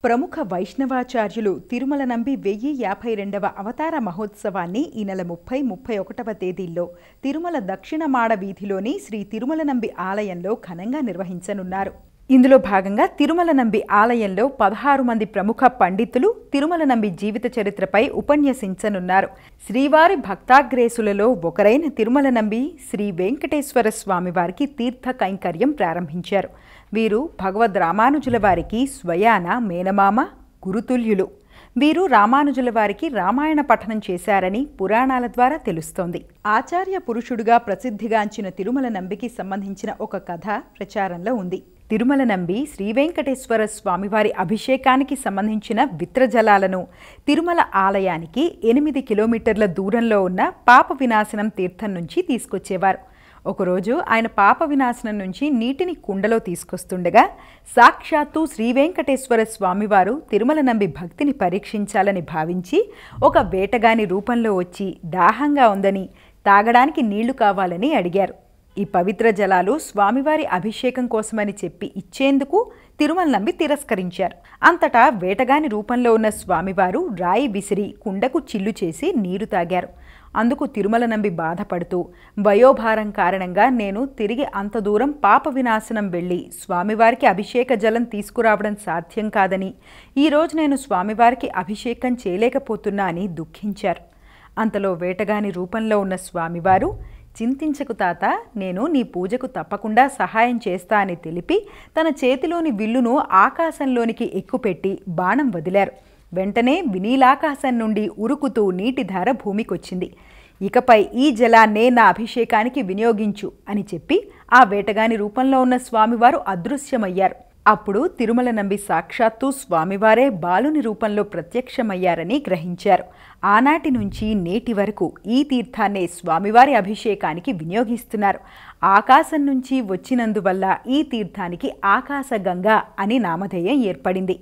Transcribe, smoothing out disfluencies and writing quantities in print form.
ప్రముఖ వైష్ణవాచార్యులు తిరుమల నంబి 1052వ అవతార మహోత్సవాన్ని ఈ నెల 30, 31వ తేదీల్లో తిరుమల దక్షిణ మాడ వీధిలోని శ్రీ తిరుమల నంబి ఆలయంలో ఘనంగా నిర్వహించనున్నారు. ఇందులో భాగంగా తిరుమల నంబి ఆలయంలో 16 మంది ప్రముఖ పండితులు తిరుమల నంబి జీవిత చరిత్రపై ఉపన్యసించనున్నారు. శ్రీవారి భక్తాగ్రేసులలో ఒకరైన తిరుమల నంబి శ్రీ వెంకటేశ్వర స్వామివారికి తీర్థ కైంకర్యం ప్రారంభించారు. వీరు భగవద్ రామానుజుల వారికి స్వయాన మేనమామ, గురుతుల్యులు. వీరు రామానుజుల వారికి రామాయణ పఠనం చేశారని పురాణాల ద్వారా తెలుస్తోంది. ఆచార్య పురుషుడుగా ప్రసిద్ధిగాంచిన తిరుమల నంబికి సంబంధించిన ఒక కథ ప్రచారంలో ఉంది. తిరుమల నంబి శ్రీ వెంకటేశ్వర స్వామివారి అభిషేకానికి సంబంధించిన విత్రజలాలను తిరుమల ఆలయానికి 8 కిలోమీటర్ల దూరంలో ఉన్న పాప వినాశనం తీర్థం నుంచి తీసుకొచ్చేవారు. ఒకరోజు ఆయన పాప వినాశనం నుంచి నీటిని కుండలో తీసుకొస్తుండగా సాక్షాత్తు శ్రీ వెంకటేశ్వర స్వామివారు తిరుమల నంబి భక్తిని పరీక్షించాలని భావించి ఒక వేటగాని రూపంలో వచ్చి దాహంగా ఉందని, తాగడానికి నీళ్లు కావాలని అడిగారు. ఈ పవిత్ర జలాలు స్వామివారి అభిషేకం కోసమని చెప్పి ఇచ్చేందుకు తిరుమల నంబి తిరస్కరించారు. అంతటా వేటగాని రూపంలో ఉన్న స్వామివారు రాయి విసిరి కుండకు చిల్లు చేసి నీరు తాగారు. అందుకు తిరుమల నంబి బాధపడుతూ, వయోభారం కారణంగా నేను తిరిగి అంత దూరం పాప వినాశనం వెళ్ళి స్వామివారికి అభిషేక జలం తీసుకురావడం సాధ్యం కాదని, ఈరోజు నేను స్వామివారికి అభిషేకం చేయలేకపోతున్నా అని దుఃఖించారు. అంతలో వేటగాని రూపంలో ఉన్న స్వామివారు, చింతించకు తాత, నేను నీ పూజకు తప్పకుండా సహాయం చేస్తా అని తెలిపి తన చేతిలోని విల్లును ఆకాశంలోనికి ఎక్కుపెట్టి బాణం వదిలారు. వెంటనే వినీలాకాశం నుండి ఉరుకుతూ నీటిధార భూమికొచ్చింది. ఇకపై ఈ జలాన్నే నా అభిషేకానికి వినియోగించు అని చెప్పి ఆ వేటగాని రూపంలో ఉన్న స్వామివారు అదృశ్యమయ్యారు. అప్పుడు తిరుమల నంబి సాక్షాత్తు స్వామివారే బాలుని రూపంలో ప్రత్యక్షమయ్యారని గ్రహించారు. ఆనాటి నుంచి నేటి వరకు ఈ తీర్థాన్నే స్వామివారి అభిషేకానికి వినియోగిస్తున్నారు. ఆకాశం నుంచి వచ్చినందువల్ల ఈ తీర్థానికి ఆకాశగంగా అని నామధేయం ఏర్పడింది.